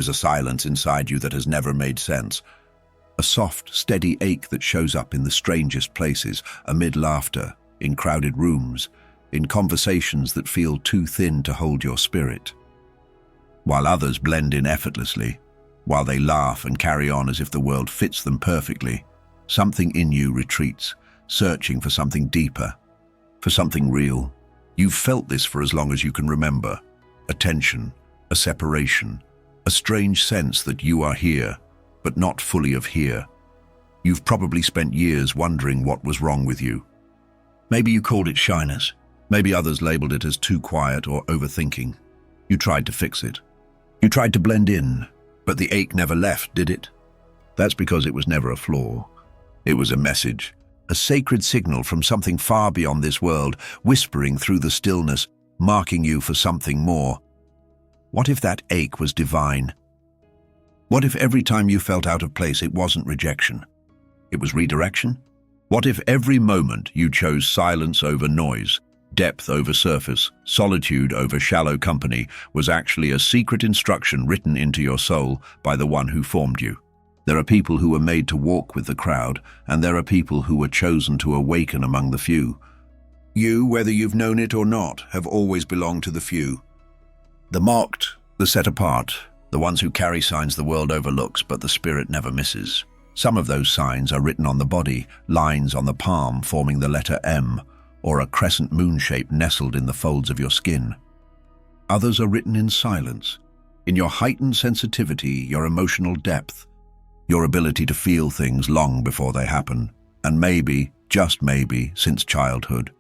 is a silence inside you that has never made sense. A soft, steady ache that shows up in the strangest places, amid laughter, in crowded rooms, in conversations that feel too thin to hold your spirit. While others blend in effortlessly, while they laugh and carry on as if the world fits them perfectly, something in you retreats, searching for something deeper, for something real. You've felt this for as long as you can remember. A tension, a separation, a strange sense that you are here, but not fully of here. You've probably spent years wondering what was wrong with you. Maybe you called it shyness. Maybe others labeled it as too quiet or overthinking. You tried to fix it. You tried to blend in, but the ache never left, did it? That's because it was never a flaw. It was a message, a sacred signal from something far beyond this world, whispering through the stillness, marking you for something more. What if that ache was divine? What if every time you felt out of place it wasn't rejection? It was redirection? What if every moment you chose silence over noise, depth over surface, solitude over shallow company was actually a secret instruction written into your soul by the one who formed you? There are people who were made to walk with the crowd, and there are people who were chosen to awaken among the few. You, whether you've known it or not, have always belonged to the few. The marked, the set apart, the ones who carry signs the world overlooks but the spirit never misses. Some of those signs are written on the body, lines on the palm forming the letter M, or a crescent moon shape nestled in the folds of your skin. Others are written in silence, in your heightened sensitivity, your emotional depth, your ability to feel things long before they happen. And maybe, just maybe, since childhood,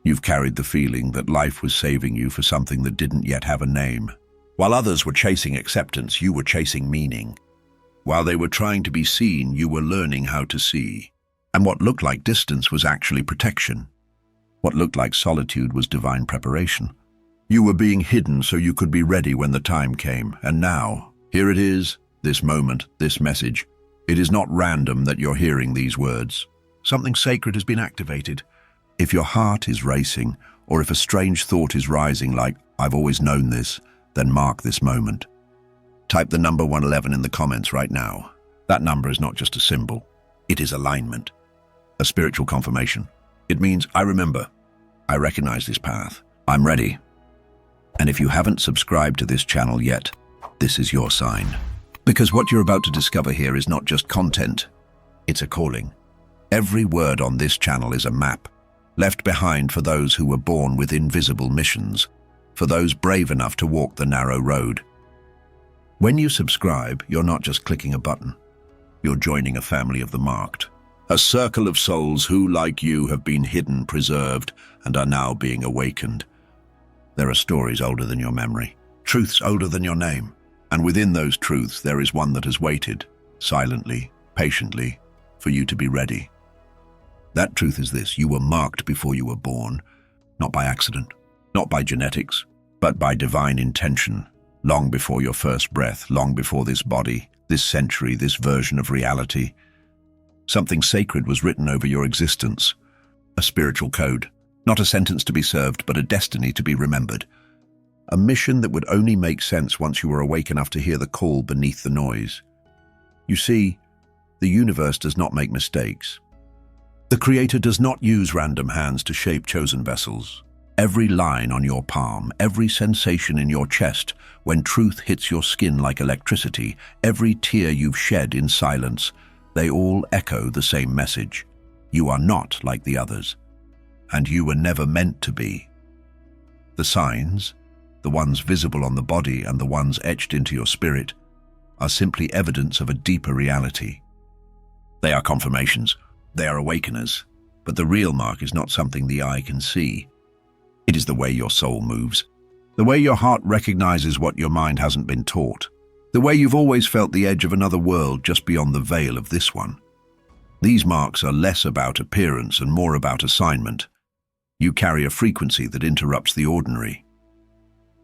you've carried the feeling that life was saving you for something that didn't yet have a name. While others were chasing acceptance, you were chasing meaning. While they were trying to be seen, you were learning how to see. And what looked like distance was actually protection. What looked like solitude was divine preparation. You were being hidden so you could be ready when the time came. And now, here it is, this moment, this message. It is not random that you're hearing these words. Something sacred has been activated. If your heart is racing, or if a strange thought is rising like, I've always known this, then mark this moment. Type the number 111 in the comments right now. That number is not just a symbol. It is alignment. A spiritual confirmation. It means, I remember. I recognize this path. I'm ready. And if you haven't subscribed to this channel yet, this is your sign. Because what you're about to discover here is not just content. It's a calling. Every word on this channel is a map, left behind for those who were born with invisible missions, for those brave enough to walk the narrow road. When you subscribe, you're not just clicking a button. You're joining a family of the marked. A circle of souls who, like you, have been hidden, preserved, and are now being awakened. There are stories older than your memory, truths older than your name, and within those truths there is one that has waited, silently, patiently, for you to be ready. That truth is this: you were marked before you were born, not by accident, not by genetics, but by divine intention, long before your first breath, long before this body, this century, this version of reality. Something sacred was written over your existence, a spiritual code, not a sentence to be served, but a destiny to be remembered. A mission that would only make sense once you were awake enough to hear the call beneath the noise. You see, the universe does not make mistakes. The Creator does not use random hands to shape chosen vessels. Every line on your palm, every sensation in your chest, when truth hits your skin like electricity, every tear you've shed in silence, they all echo the same message. You are not like the others, and you were never meant to be. The signs, the ones visible on the body and the ones etched into your spirit, are simply evidence of a deeper reality. They are confirmations, they are awakeners, but the real mark is not something the eye can see. It is the way your soul moves, the way your heart recognizes what your mind hasn't been taught, the way you've always felt the edge of another world just beyond the veil of this one. These marks are less about appearance and more about assignment. You carry a frequency that interrupts the ordinary,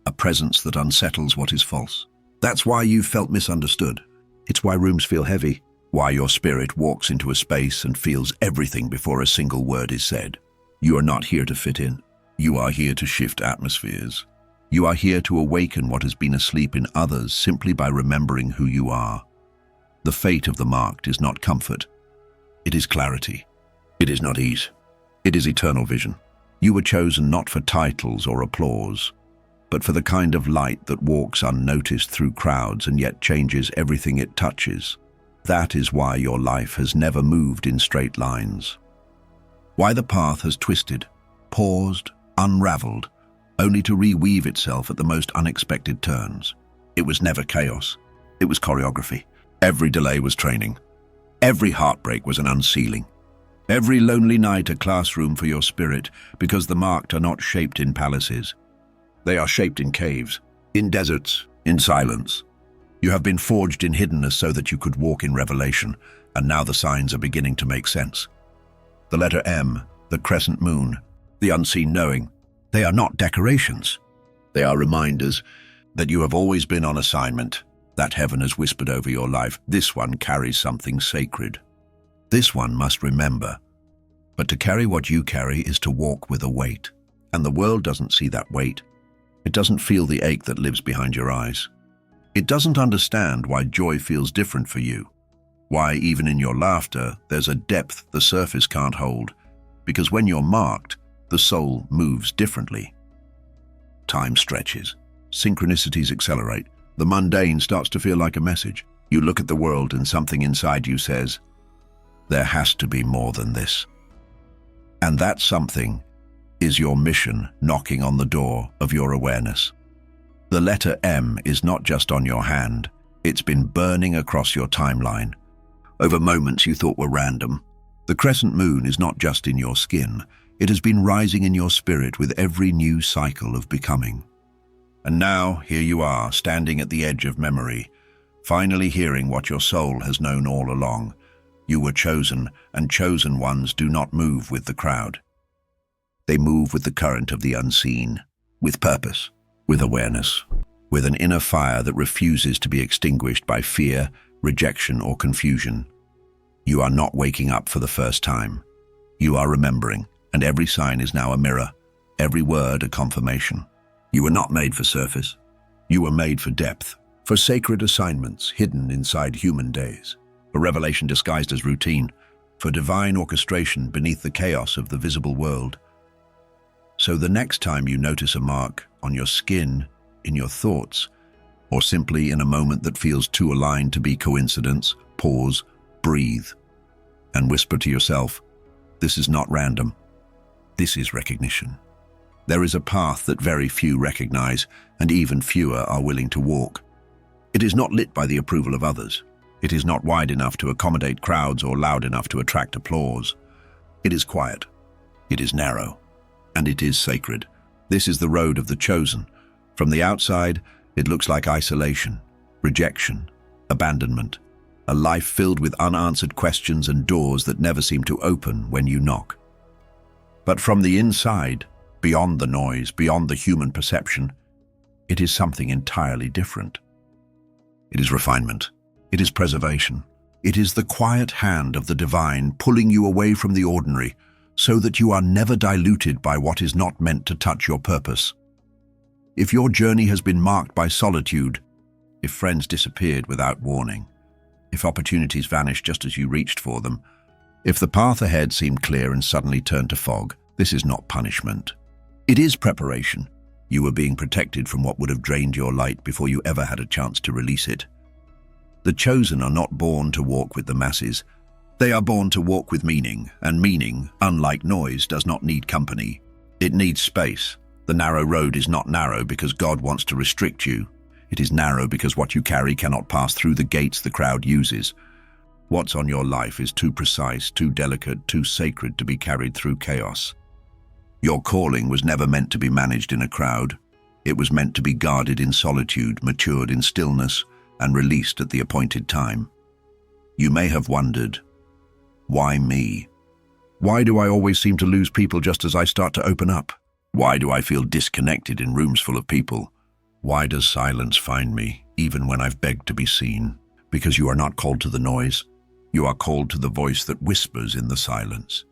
a presence that unsettles what is false. That's why you've felt misunderstood. It's why rooms feel heavy, why your spirit walks into a space and feels everything before a single word is said. You are not here to fit in. You are here to shift atmospheres. You are here to awaken what has been asleep in others simply by remembering who you are. The fate of the marked is not comfort. It is clarity. It is not ease. It is eternal vision. You were chosen not for titles or applause, but for the kind of light that walks unnoticed through crowds and yet changes everything it touches. That is why your life has never moved in straight lines. Why the path has twisted, paused, unraveled, only to reweave itself at the most unexpected turns. It was never chaos. It was choreography. Every delay was training. Every heartbreak was an unsealing. Every lonely night a classroom for your spirit, because the marked are not shaped in palaces. They are shaped in caves, in deserts, in silence. You have been forged in hiddenness so that you could walk in revelation, and now the signs are beginning to make sense. The letter M, the crescent moon, the unseen knowing, they are not decorations. They are reminders that you have always been on assignment, that heaven has whispered over your life. This one carries something sacred. This one must remember. But to carry what you carry is to walk with a weight. And the world doesn't see that weight. It doesn't feel the ache that lives behind your eyes. It doesn't understand why joy feels different for you. Why even in your laughter, there's a depth the surface can't hold. Because when you're marked, the soul moves differently. Time stretches. Synchronicities accelerate. The mundane starts to feel like a message. You look at the world and something inside you says, there has to be more than this. And that something is your mission knocking on the door of your awareness. The letter M is not just on your hand, it's been burning across your timeline. Over moments you thought were random. The crescent moon is not just in your skin, it has been rising in your spirit with every new cycle of becoming. And now, here you are, standing at the edge of memory, finally hearing what your soul has known all along. You were chosen, and chosen ones do not move with the crowd. They move with the current of the unseen, with purpose, with awareness, with an inner fire that refuses to be extinguished by fear, rejection, or confusion. You are not waking up for the first time. You are remembering, and every sign is now a mirror, every word a confirmation. You were not made for surface. You were made for depth, for sacred assignments hidden inside human days, for revelation disguised as routine, for divine orchestration beneath the chaos of the visible world. So the next time you notice a mark on your skin, in your thoughts, or simply in a moment that feels too aligned to be coincidence, pause, breathe, and whisper to yourself, this is not random. This is recognition. There is a path that very few recognize, and even fewer are willing to walk. It is not lit by the approval of others. It is not wide enough to accommodate crowds or loud enough to attract applause. It is quiet. It is narrow. And it is sacred. This is the road of the chosen. From the outside, it looks like isolation, rejection, abandonment, a life filled with unanswered questions and doors that never seem to open when you knock. But from the inside, beyond the noise, beyond the human perception, it is something entirely different. It is refinement. It is preservation. It is the quiet hand of the divine pulling you away from the ordinary so that you are never diluted by what is not meant to touch your purpose. If your journey has been marked by solitude, if friends disappeared without warning, if opportunities vanished just as you reached for them, if the path ahead seemed clear and suddenly turned to fog, this is not punishment. It is preparation. You were being protected from what would have drained your light before you ever had a chance to release it. The chosen are not born to walk with the masses. They are born to walk with meaning, and meaning, unlike noise, does not need company. It needs space. The narrow road is not narrow because God wants to restrict you. It is narrow because what you carry cannot pass through the gates the crowd uses. What's on your life is too precise, too delicate, too sacred to be carried through chaos. Your calling was never meant to be managed in a crowd. It was meant to be guarded in solitude, matured in stillness, and released at the appointed time. You may have wondered, why me? Why do I always seem to lose people just as I start to open up? Why do I feel disconnected in rooms full of people? Why does silence find me, even when I've begged to be seen? Because you are not called to the noise. You are called to the voice that whispers in the silence.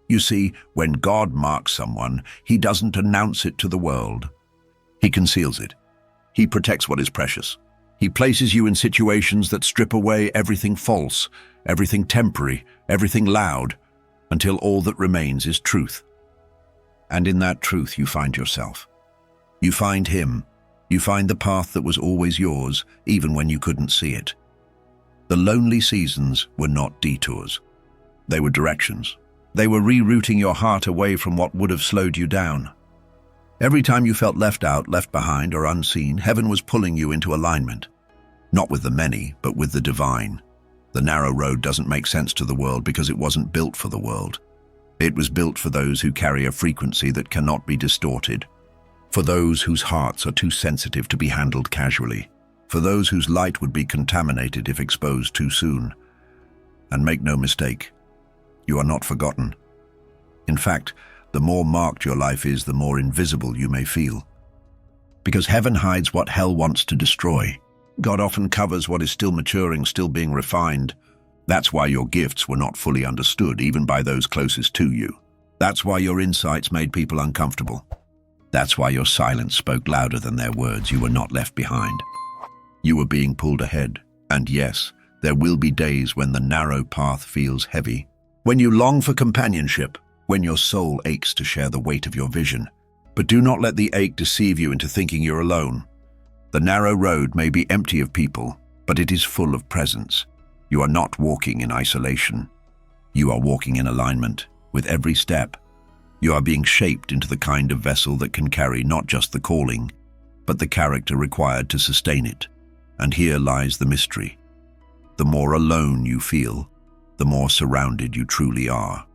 You see, when God marks someone, he doesn't announce it to the world. He conceals it. He protects what is precious. He places you in situations that strip away everything false, everything temporary, everything loud, until all that remains is truth. And in that truth you find yourself. You find him. You find the path that was always yours, even when you couldn't see it. The lonely seasons were not detours. They were directions. They were rerouting your heart away from what would have slowed you down. Every time you felt left out, left behind, or unseen, heaven was pulling you into alignment. Not with the many, but with the divine. The narrow road doesn't make sense to the world because it wasn't built for the world. It was built for those who carry a frequency that cannot be distorted. For those whose hearts are too sensitive to be handled casually. For those whose light would be contaminated if exposed too soon. And make no mistake, you are not forgotten. In fact, the more marked your life is, the more invisible you may feel. Because heaven hides what hell wants to destroy. God often covers what is still maturing, still being refined. That's why your gifts were not fully understood, even by those closest to you. That's why your insights made people uncomfortable. That's why your silence spoke louder than their words. You were not left behind. You were being pulled ahead. And yes, there will be days when the narrow path feels heavy. When you long for companionship, when your soul aches to share the weight of your vision. But do not let the ache deceive you into thinking you're alone. The narrow road may be empty of people, but it is full of presence. You are not walking in isolation. You are walking in alignment. With every step, you are being shaped into the kind of vessel that can carry not just the calling, but the character required to sustain it. And here lies the mystery. The more alone you feel, the more surrounded you truly are.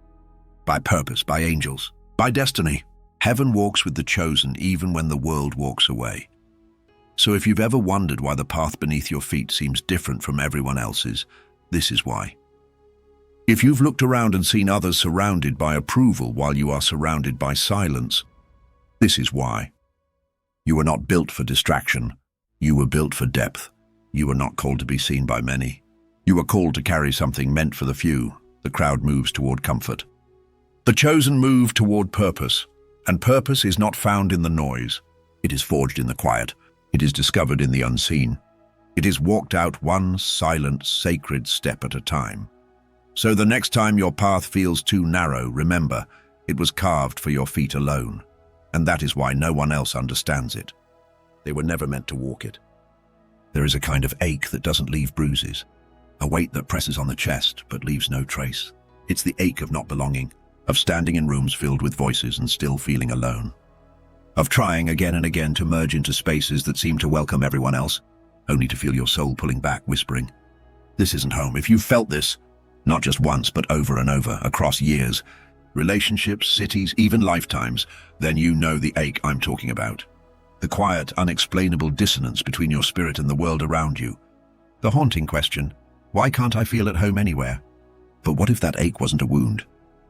By purpose, by angels, by destiny. Heaven walks with the chosen even when the world walks away. So if you've ever wondered why the path beneath your feet seems different from everyone else's, this is why. If you've looked around and seen others surrounded by approval while you are surrounded by silence, this is why. You were not built for distraction. You were built for depth. You were not called to be seen by many. You were called to carry something meant for the few. The crowd moves toward comfort. The chosen move toward purpose. And purpose is not found in the noise. It is forged in the quiet. It is discovered in the unseen. It is walked out one silent, sacred step at a time. So the next time your path feels too narrow, remember, it was carved for your feet alone. And that is why no one else understands it. They were never meant to walk it. There is a kind of ache that doesn't leave bruises, a weight that presses on the chest but leaves no trace. It's the ache of not belonging, of standing in rooms filled with voices and still feeling alone, of trying again and again to merge into spaces that seem to welcome everyone else, only to feel your soul pulling back, whispering, "This isn't home." If you've felt this, not just once but over and over, across years, relationships, cities, even lifetimes, then you know the ache I'm talking about. The quiet, unexplainable dissonance between your spirit and the world around you. The haunting question, why can't I feel at home anywhere? But what if that ache wasn't a wound?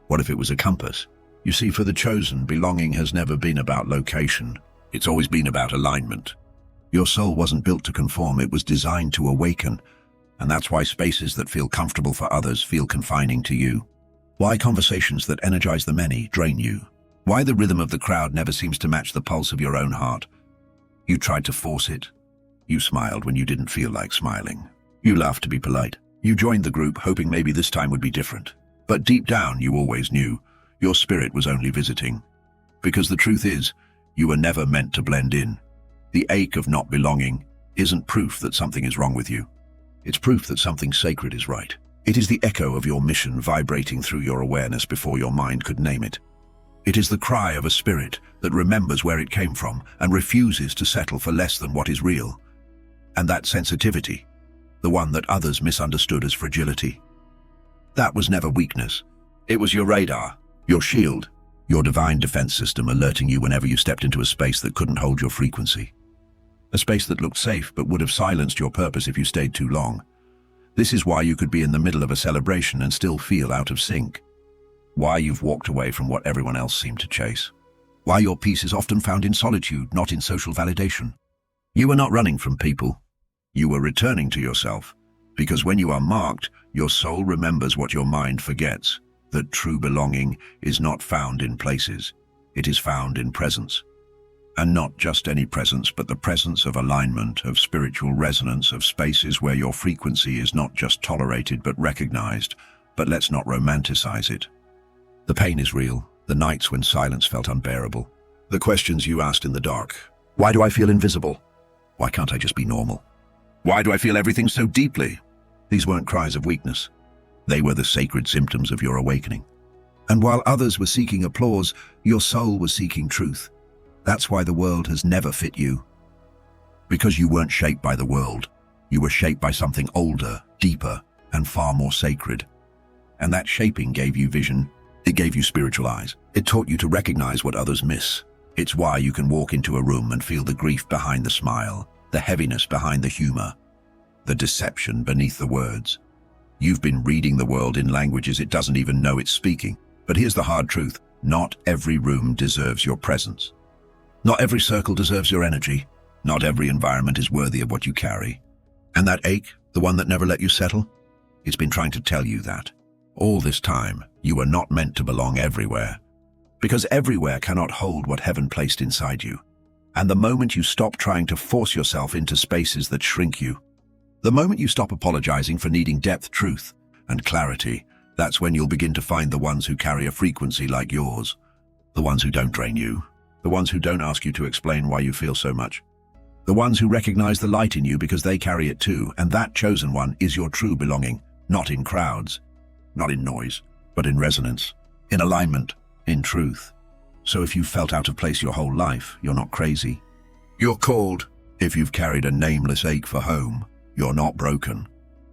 What if it was a compass? You see, for the chosen, belonging has never been about location. It's always been about alignment. Your soul wasn't built to conform, it was designed to awaken. And that's why spaces that feel comfortable for others feel confining to you. Why conversations that energize the many drain you. Why the rhythm of the crowd never seems to match the pulse of your own heart. You tried to force it. You smiled when you didn't feel like smiling. You laughed to be polite. You joined the group hoping maybe this time would be different. But deep down you always knew your spirit was only visiting. Because the truth is, you were never meant to blend in. The ache of not belonging isn't proof that something is wrong with you. It's proof that something sacred is right. It is the echo of your mission vibrating through your awareness before your mind could name it. It is the cry of a spirit that remembers where it came from and refuses to settle for less than what is real. And that sensitivity, the one that others misunderstood as fragility, that was never weakness. It was your radar, your shield, your divine defense system alerting you whenever you stepped into a space that couldn't hold your frequency. A space that looked safe but would have silenced your purpose if you stayed too long. This is why you could be in the middle of a celebration and still feel out of sync. Why you've walked away from what everyone else seemed to chase. Why your peace is often found in solitude, not in social validation. You were not running from people. You were returning to yourself. Because when you are marked, your soul remembers what your mind forgets. That true belonging is not found in places. It is found in presence. And not just any presence, but the presence of alignment, of spiritual resonance, of spaces where your frequency is not just tolerated but recognized. But let's not romanticize it. The pain is real, the nights when silence felt unbearable. The questions you asked in the dark. Why do I feel invisible? Why can't I just be normal? Why do I feel everything so deeply? These weren't cries of weakness. They were the sacred symptoms of your awakening. And while others were seeking applause, your soul was seeking truth. That's why the world has never fit you. Because you weren't shaped by the world. You were shaped by something older, deeper, and far more sacred. And that shaping gave you vision. It gave you spiritual eyes. It taught you to recognize what others miss. It's why you can walk into a room and feel the grief behind the smile, the heaviness behind the humor, the deception beneath the words. You've been reading the world in languages it doesn't even know it's speaking. But here's the hard truth. Not every room deserves your presence. Not every circle deserves your energy. Not every environment is worthy of what you carry. And that ache, the one that never let you settle, it's been trying to tell you that. All this time, you were not meant to belong everywhere. Because everywhere cannot hold what heaven placed inside you. And the moment you stop trying to force yourself into spaces that shrink you, the moment you stop apologizing for needing depth, truth, and clarity, that's when you'll begin to find the ones who carry a frequency like yours. The ones who don't drain you. The ones who don't ask you to explain why you feel so much. The ones who recognize the light in you because they carry it too, and that chosen one is your true belonging, not in crowds, not in noise, but in resonance, in alignment, in truth. So if you've felt out of place your whole life, you're not crazy. You're called. If you've carried a nameless ache for home, you're not broken.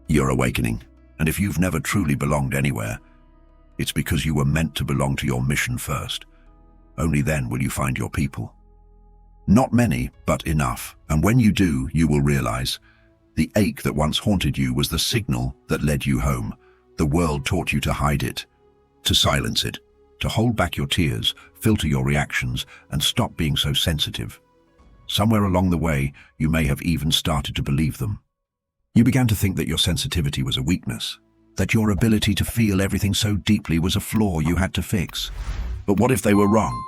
You're awakening. And if you've never truly belonged anywhere, it's because you were meant to belong to your mission first. Only then will you find your people. Not many, but enough. And when you do, you will realize the ache that once haunted you was the signal that led you home. The world taught you to hide it, to silence it, to hold back your tears, filter your reactions, and stop being so sensitive. Somewhere along the way, you may have even started to believe them. You began to think that your sensitivity was a weakness, that your ability to feel everything so deeply was a flaw you had to fix. But what if they were wrong?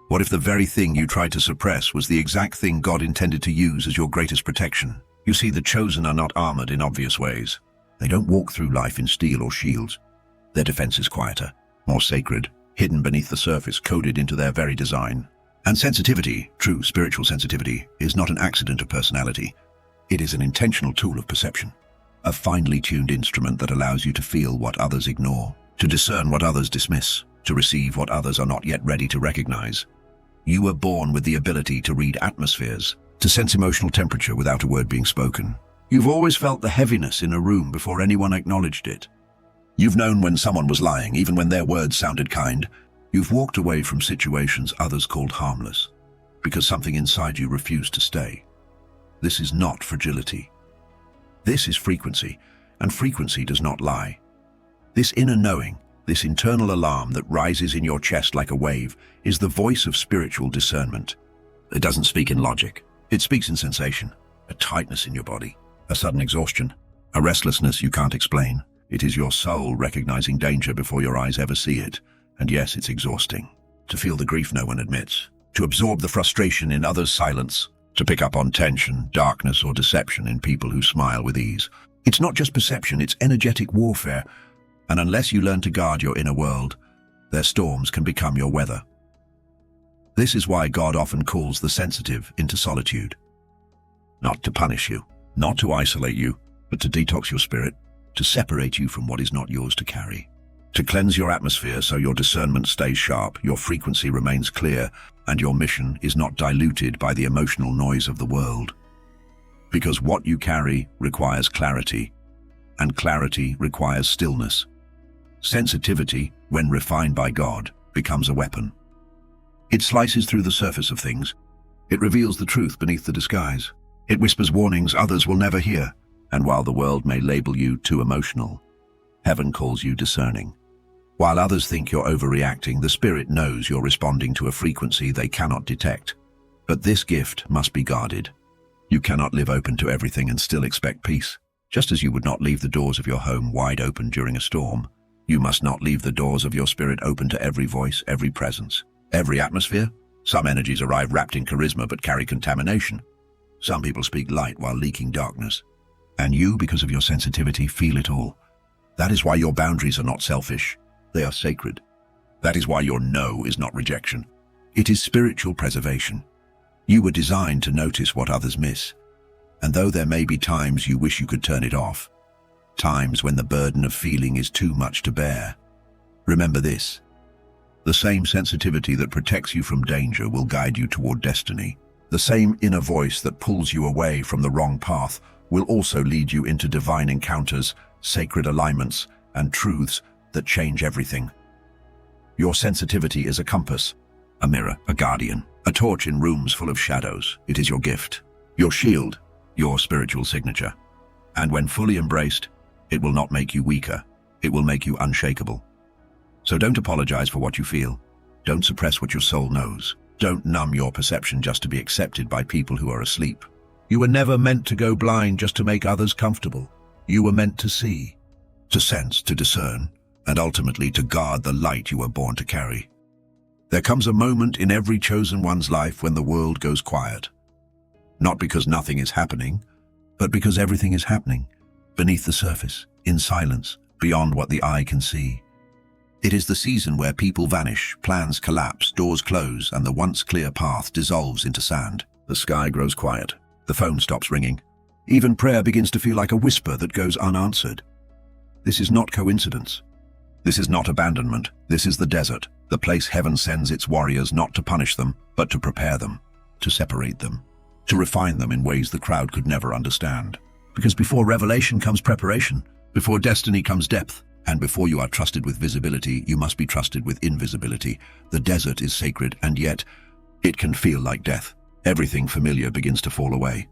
What if the very thing you tried to suppress was the exact thing God intended to use as your greatest protection? You see, the chosen are not armored in obvious ways. They don't walk through life in steel or shields. Their defense is quieter, more sacred, hidden beneath the surface, coded into their very design. And sensitivity, true spiritual sensitivity, is not an accident of personality. It is an intentional tool of perception, a finely tuned instrument that allows you to feel what others ignore, to discern what others dismiss, to receive what others are not yet ready to recognize. You were born with the ability to read atmospheres, to sense emotional temperature without a word being spoken. You've always felt the heaviness in a room before anyone acknowledged it. You've known when someone was lying, even when their words sounded kind. You've walked away from situations others called harmless, because something inside you refused to stay. This is not fragility. This is frequency, and frequency does not lie. This inner knowing, this internal alarm that rises in your chest like a wave, is the voice of spiritual discernment. It doesn't speak in logic. It speaks in sensation, a tightness in your body, a sudden exhaustion, a restlessness you can't explain. It is your soul recognizing danger before your eyes ever see it. And yes, it's exhausting. To feel the grief no one admits, to absorb the frustration in others' silence, to pick up on tension, darkness, or deception in people who smile with ease. It's not just perception, it's energetic warfare. And unless you learn to guard your inner world, their storms can become your weather. This is why God often calls the sensitive into solitude. Not to punish you, not to isolate you, but to detox your spirit, to separate you from what is not yours to carry. To cleanse your atmosphere so your discernment stays sharp, your frequency remains clear, and your mission is not diluted by the emotional noise of the world. Because what you carry requires clarity, and clarity requires stillness. Sensitivity, when refined by God, becomes a weapon. It slices through the surface of things. It reveals the truth beneath the disguise. It whispers warnings others will never hear. And while the world may label you too emotional, heaven calls you discerning. While others think you're overreacting, the Spirit knows you're responding to a frequency they cannot detect. But this gift must be guarded. You cannot live open to everything and still expect peace. Just as you would not leave the doors of your home wide open during a storm, you must not leave the doors of your spirit open to every voice, every presence, every atmosphere. Some energies arrive wrapped in charisma but carry contamination. Some people speak light while leaking darkness. And you, because of your sensitivity, feel it all. That is why your boundaries are not selfish. They are sacred. That is why your no is not rejection. It is spiritual preservation. You were designed to notice what others miss. And though there may be times you wish you could turn it off, times when the burden of feeling is too much to bear, remember this. The same sensitivity that protects you from danger will guide you toward destiny. The same inner voice that pulls you away from the wrong path will also lead you into divine encounters, sacred alignments, and truths that change everything. Your sensitivity is a compass, a mirror, a guardian, a torch in rooms full of shadows. It is your gift, your shield, your spiritual signature. And when fully embraced, it will not make you weaker. It will make you unshakable. So don't apologize for what you feel. Don't suppress what your soul knows. Don't numb your perception just to be accepted by people who are asleep. You were never meant to go blind just to make others comfortable. You were meant to see, to sense, to discern, and ultimately to guard the light you were born to carry. There comes a moment in every chosen one's life when the world goes quiet. Not because nothing is happening, but because everything is happening, beneath the surface, in silence, beyond what the eye can see. It is the season where people vanish, plans collapse, doors close, and the once clear path dissolves into sand. The sky grows quiet. The phone stops ringing. Even prayer begins to feel like a whisper that goes unanswered. This is not coincidence. This is not abandonment. This is the desert, the place heaven sends its warriors not to punish them, but to prepare them, to separate them, to refine them in ways the crowd could never understand. Because before revelation comes preparation, before destiny comes depth, and before you are trusted with visibility, you must be trusted with invisibility. The desert is sacred, and yet it can feel like death. Everything familiar begins to fall away.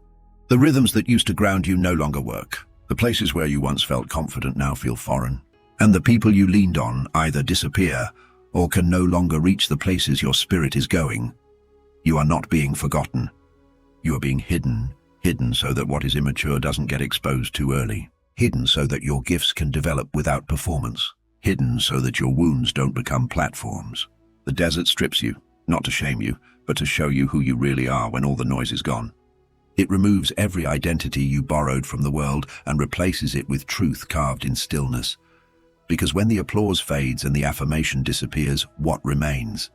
The rhythms that used to ground you no longer work. The places where you once felt confident now feel foreign. And the people you leaned on either disappear or can no longer reach the places your spirit is going. You are not being forgotten. You are being hidden so that what is immature doesn't get exposed too early. Hidden so that your gifts can develop without performance. Hidden so that your wounds don't become platforms. The desert strips you, not to shame you, but to show you who you really are when all the noise is gone. It removes every identity you borrowed from the world and replaces it with truth carved in stillness. Because when the applause fades and the affirmation disappears, what remains?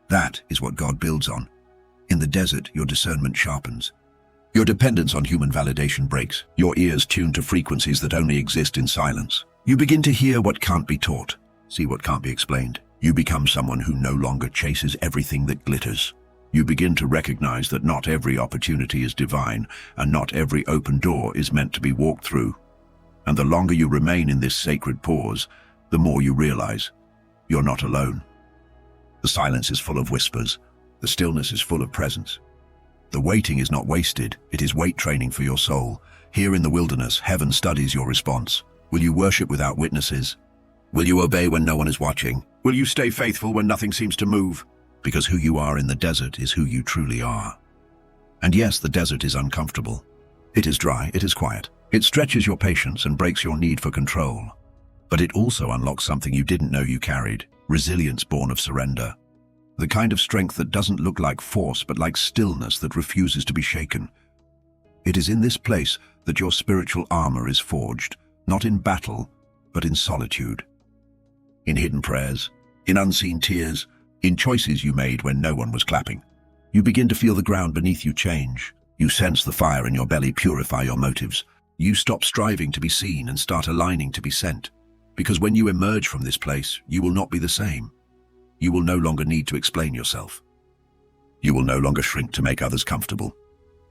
That is what God builds on. In the desert, your discernment sharpens. Your dependence on human validation breaks. Your ears tune to frequencies that only exist in silence. You begin to hear what can't be taught, see what can't be explained. You become someone who no longer chases everything that glitters. You begin to recognize that not every opportunity is divine, and not every open door is meant to be walked through. And the longer you remain in this sacred pause, the more you realize you're not alone. The silence is full of whispers. The stillness is full of presence. The waiting is not wasted, it is weight training for your soul. Here in the wilderness, heaven studies your response. Will you worship without witnesses? Will you obey when no one is watching? Will you stay faithful when nothing seems to move? Because who you are in the desert is who you truly are. And yes, the desert is uncomfortable. It is dry, it is quiet. It stretches your patience and breaks your need for control. But it also unlocks something you didn't know you carried, resilience born of surrender. The kind of strength that doesn't look like force, but like stillness that refuses to be shaken. It is in this place that your spiritual armor is forged, not in battle, but in solitude. In hidden prayers, in unseen tears, in choices you made when no one was clapping. You begin to feel the ground beneath you change. You sense the fire in your belly purify your motives. You stop striving to be seen and start aligning to be sent. Because when you emerge from this place, you will not be the same. You will no longer need to explain yourself. You will no longer shrink to make others comfortable.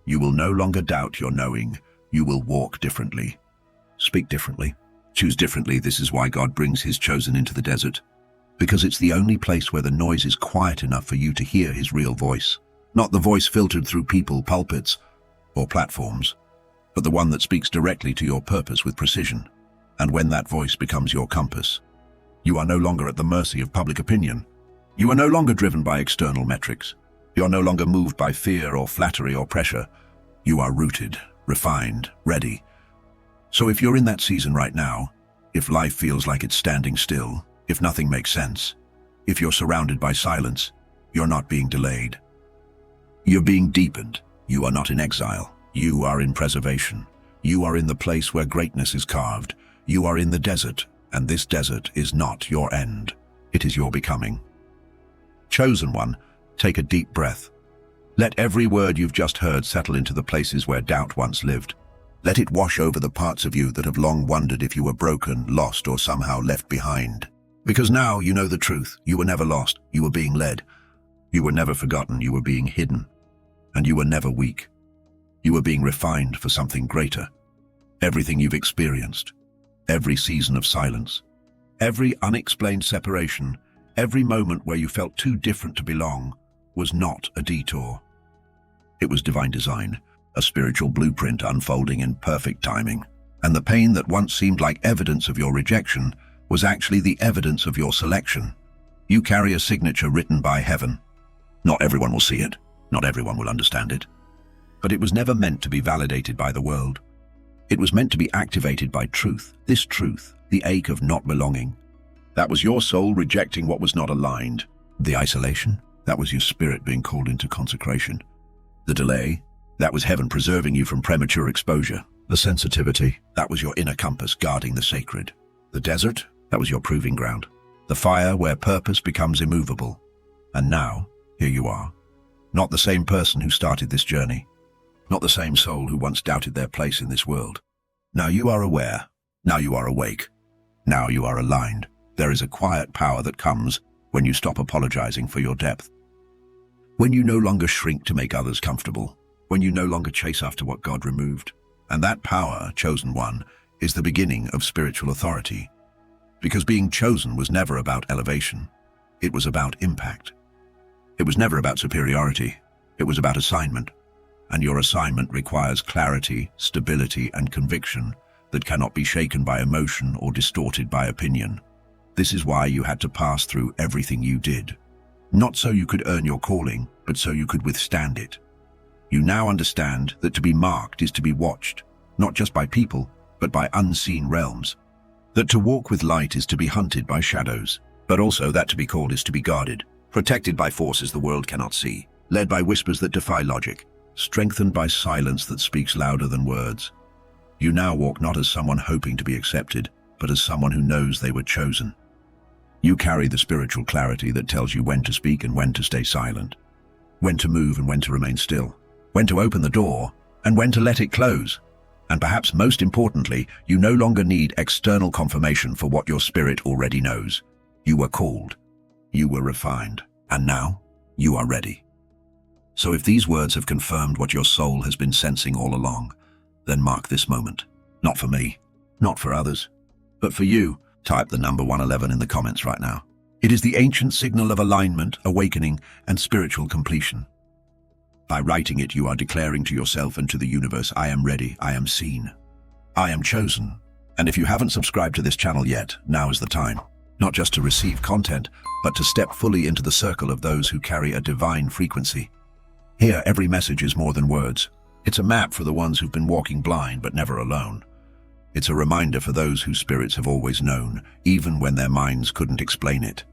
You will no longer doubt your knowing. You will walk differently. Speak differently. Choose differently. This is why God brings his chosen into the desert. Because it's the only place where the noise is quiet enough for you to hear his real voice. Not the voice filtered through people, pulpits, or platforms, but the one that speaks directly to your purpose with precision. And when that voice becomes your compass, you are no longer at the mercy of public opinion. You are no longer driven by external metrics. You are no longer moved by fear or flattery or pressure. You are rooted, refined, ready. So if you're in that season right now, if life feels like it's standing still, if nothing makes sense, if you're surrounded by silence, You're not being delayed. You're being deepened. You are not in exile. You are in preservation. You are in the place where greatness is carved. You are in the desert, and this desert is not your end. It is your becoming. Chosen one, take a deep breath. Let every word you've just heard settle into the places where doubt once lived. Let it wash over the parts of you that have long wondered if you were broken, lost, or somehow left behind. Because now you know the truth. You were never lost. You were being led. You were never forgotten. You were being hidden. And you were never weak. You were being refined for something greater. Everything you've experienced, every season of silence, every unexplained separation, every moment where you felt too different to belong, was not a detour. It was divine design, a spiritual blueprint unfolding in perfect timing. And the pain that once seemed like evidence of your rejection was actually the evidence of your selection. You carry a signature written by heaven. Not everyone will see it. Not everyone will understand it. But it was never meant to be validated by the world. It was meant to be activated by truth. This truth, the ache of not belonging. That was your soul rejecting what was not aligned. The isolation, that was your spirit being called into consecration. The delay, that was heaven preserving you from premature exposure. The sensitivity, that was your inner compass guarding the sacred. The desert, that was your proving ground. The fire where purpose becomes immovable. And now, here you are. Not the same person who started this journey. Not the same soul who once doubted their place in this world. Now you are aware. Now you are awake. Now you are aligned. There is a quiet power that comes when you stop apologizing for your depth. When you no longer shrink to make others comfortable. When you no longer chase after what God removed. And that power, chosen one, is the beginning of spiritual authority. Because being chosen was never about elevation. It was about impact. It was never about superiority. It was about assignment. And your assignment requires clarity, stability, and conviction that cannot be shaken by emotion or distorted by opinion. This is why you had to pass through everything you did. Not so you could earn your calling, but so you could withstand it. You now understand that to be marked is to be watched, not just by people, but by unseen realms. That to walk with light is to be hunted by shadows, but also that to be called is to be guarded, protected by forces the world cannot see, led by whispers that defy logic, strengthened by silence that speaks louder than words. You now walk not as someone hoping to be accepted, but as someone who knows they were chosen. You carry the spiritual clarity that tells you when to speak and when to stay silent, when to move and when to remain still, when to open the door and when to let it close. And perhaps most importantly, you no longer need external confirmation for what your spirit already knows. You were called, you were refined, and now you are ready. So if these words have confirmed what your soul has been sensing all along, then mark this moment. Not for me, not for others, but for you. Type the number 111 in the comments right now. It is the ancient signal of alignment, awakening, and spiritual completion. By writing it, you are declaring to yourself and to the universe, I am ready, I am seen, I am chosen. And if you haven't subscribed to this channel yet, now is the time. Not just to receive content, but to step fully into the circle of those who carry a divine frequency. Here, every message is more than words. It's a map for the ones who've been walking blind but never alone. It's a reminder for those whose spirits have always known, even when their minds couldn't explain it.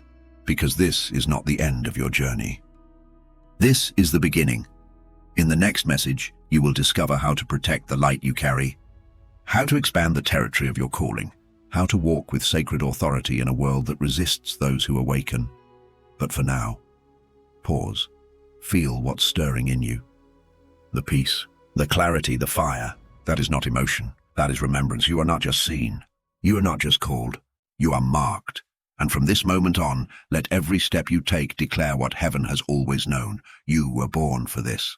Because this is not the end of your journey. This is the beginning. In the next message, you will discover how to protect the light you carry, how to expand the territory of your calling, how to walk with sacred authority in a world that resists those who awaken. But for now, pause. Feel what's stirring in you. The peace, the clarity, the fire. That is not emotion. That is remembrance. You are not just seen. You are not just called. You are marked. And from this moment on, let every step you take declare what heaven has always known. You were born for this.